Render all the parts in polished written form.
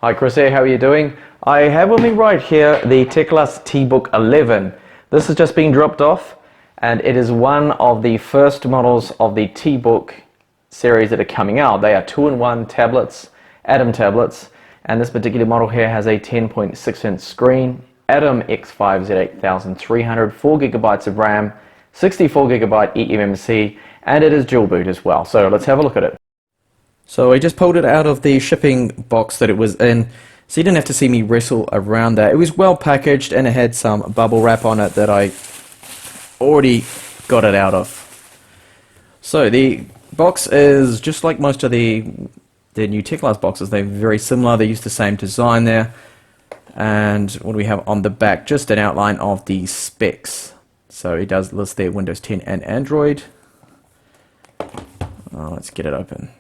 Hi Chris here, how are you doing? I have with me right here the Teclast Tbook 11. This has just been dropped off and it is one of the first models of the Tbook series that are coming out. They are 2-in-1 tablets, Atom tablets, and this particular model here has a 10.6-inch screen, Atom X5 Z8300, 4GB of RAM, 64GB eMMC, and it is dual boot as well. So let's have a look at it. So I just pulled it out of the shipping box that it was in, so you didn't have to see me wrestle around that. It was well packaged and it had some bubble wrap on it that I already got it out of. So the box is just like most of the new Teclast boxes. They're very similar, they use the same design there. And what do we have on the back? Just an outline of the specs. So it does list there Windows 10 and Android. Let's get it open.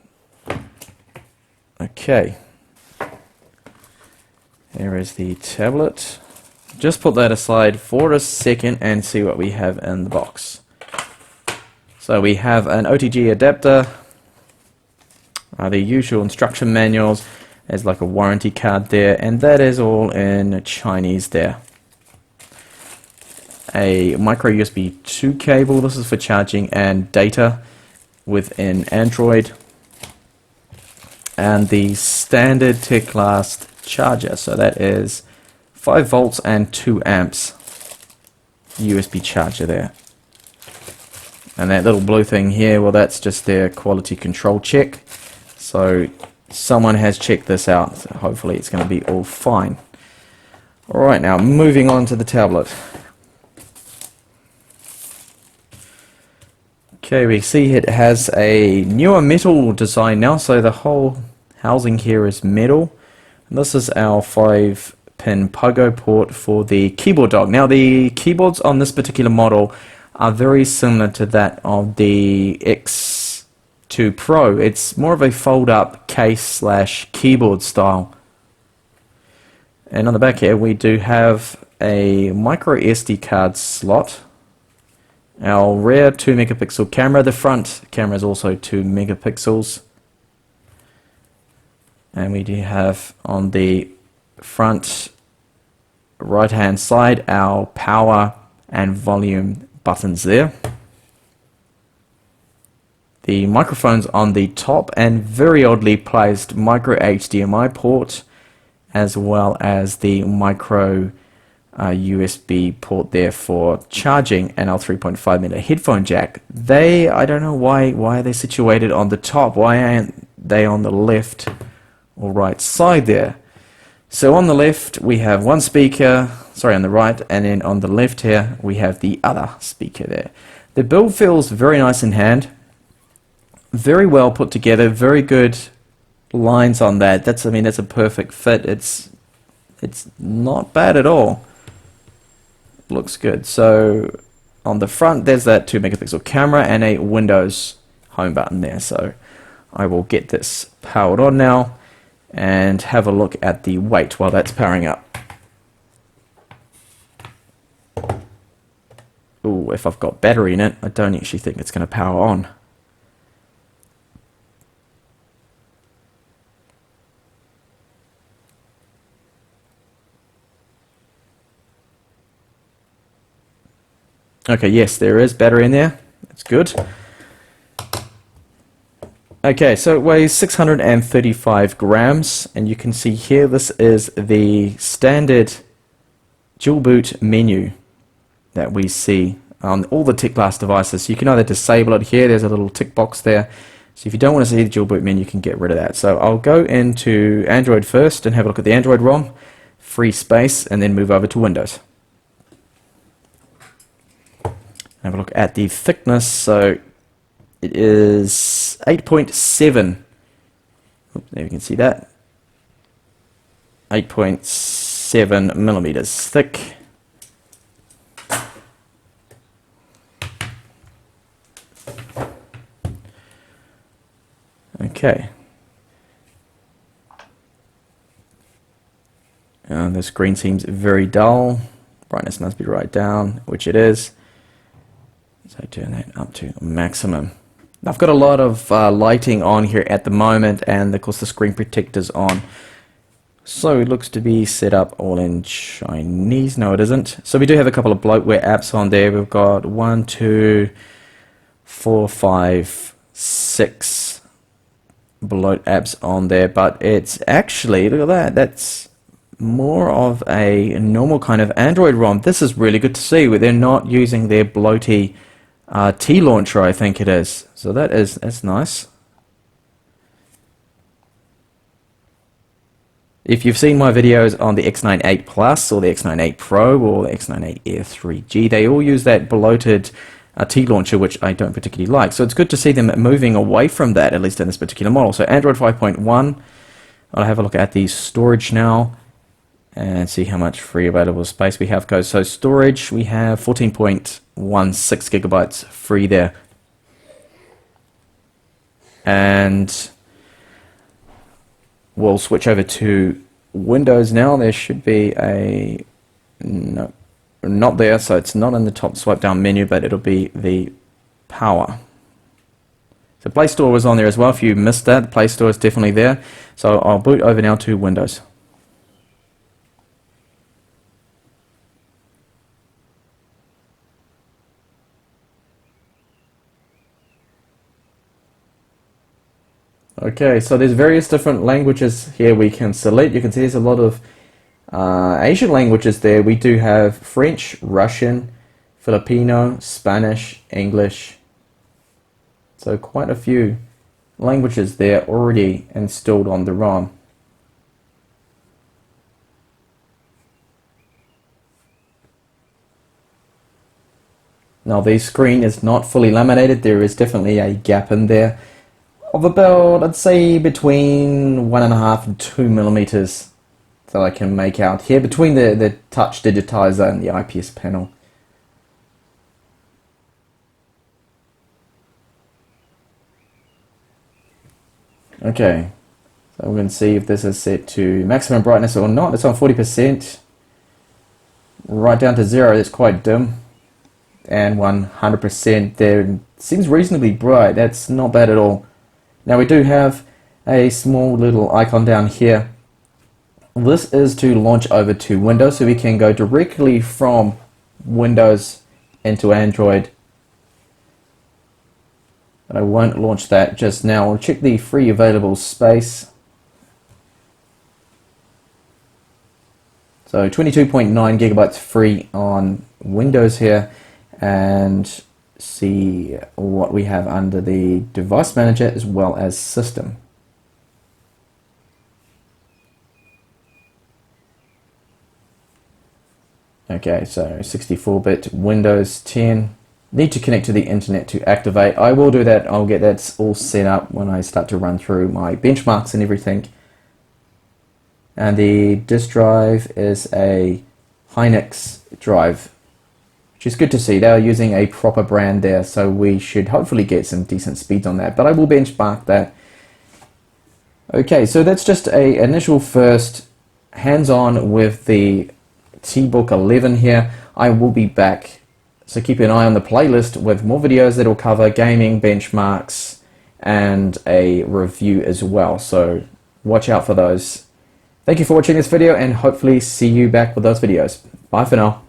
Okay, there is the tablet. Just put that aside for a second and see what we have in the box. So we have an OTG adapter, the usual instruction manuals, there's like a warranty card there, and that is all in Chinese there. A micro USB 2 cable, this is for charging and data within Android. And the standard Teclast charger, so that is 5 volts and 2 amps USB charger there. And that little blue thing here, well, that's just their quality control check. So someone has checked this out, so hopefully it's going to be all fine. Alright, now moving on to the tablet. Okay, we see it has a newer metal design now, so the whole housing here is metal. And this is our 5-pin pogo port for the keyboard dock. Now the keyboards on this particular model are very similar to that of the X2 Pro. It's more of a fold-up case/keyboard style. And on the back here we do have a micro SD card slot. Our rear 2 megapixel camera, the front camera is also 2 megapixels. And we do have on the front right hand side our power and volume buttons there. The microphones on the top and very oddly placed micro HDMI port, as well as the micro USB port there for charging, and our 3.5mm headphone jack. I don't know why are they situated on the top? Why aren't they on the left or right side there? So on the left we have one speaker, sorry, on the right, and then on the left here we have the other speaker there. The build feels very nice in hand, very well put together, very good lines on that. That's a perfect fit. It's not bad at all. Looks good. So on the front there's that 2 megapixel camera and a Windows home button there. So I will get this powered on now and have a look at the weight while that's powering up. Ooh, if I've got battery in it, I don't actually think it's going to power on. Okay, yes, there is battery in there. That's good. Okay, so it weighs 635 grams, and you can see here this is the standard dual boot menu that we see on all the Teclast devices. So you can either disable it here, there's a little tick box there. So if you don't want to see the dual boot menu, you can get rid of that. So I'll go into Android first and have a look at the Android ROM, free space, and then move over to Windows. Have a look at the thickness. So it is 8.7. There you can see that. 8.7 millimeters thick. Okay. And the screen seems very dull. Brightness must be right down, which it is. So turn that up to maximum. I've got a lot of lighting on here at the moment, and of course the screen protector's on. So it looks to be set up all in Chinese. No, it isn't. So we do have a couple of bloatware apps on there. We've got 1, 2, 4, 5, 6 bloat apps on there, but it's actually, look at that, that's more of a normal kind of Android ROM. This is really good to see where they're not using their bloaty T launcher, I think it is. So that's nice. If you've seen my videos on the X98 Plus or the X98 Pro or the X98 Air 3G, they all use that bloated T launcher, which I don't particularly like. So it's good to see them moving away from that, at least in this particular model. So Android 5.1, I'll have a look at the storage now and see how much free available space we have. So storage, we have 14.16 gigabytes free there. And we'll switch over to Windows now. There should be a, no, not there, so it's not in the top swipe down menu, but it'll be the power. So Play Store was on there as well. If you missed that, the Play Store is definitely there. So I'll boot over now to Windows. Okay, so there's various different languages here we can select. You can see there's a lot of Asian languages there. We do have French, Russian, Filipino, Spanish, English. So quite a few languages there already installed on the ROM. Now the screen is not fully laminated. There is definitely a gap in there of about, I'd say, between 1.5 and 2 millimeters that I can make out here between the touch digitizer and the IPS panel. Okay, so we're going to see if this is set to maximum brightness or not. It's on 40%, right down to 0, it's quite dim, and 100% there, it seems reasonably bright. That's not bad at all. Now we do have a small little icon down here. This is to launch over to Windows, so we can go directly from Windows into Android. But I won't launch that just now. We'll check the free available space. So 22.9 gigabytes free on Windows here, and see what we have under the device manager as well as system. Okay, so 64-bit Windows 10. Need to connect to the internet to activate. I will do that. I'll get that all set up when I start to run through my benchmarks and everything. And the disk drive is a Hynix drive, which is good to see. They are using a proper brand there, so we should hopefully get some decent speeds on that, but I will benchmark that. Okay, so that's just a initial first hands-on with the Tbook 11 here. I will be back, so keep an eye on the playlist with more videos that will cover gaming, benchmarks, and a review as well, so watch out for those. Thank you for watching this video, and hopefully see you back with those videos. Bye for now.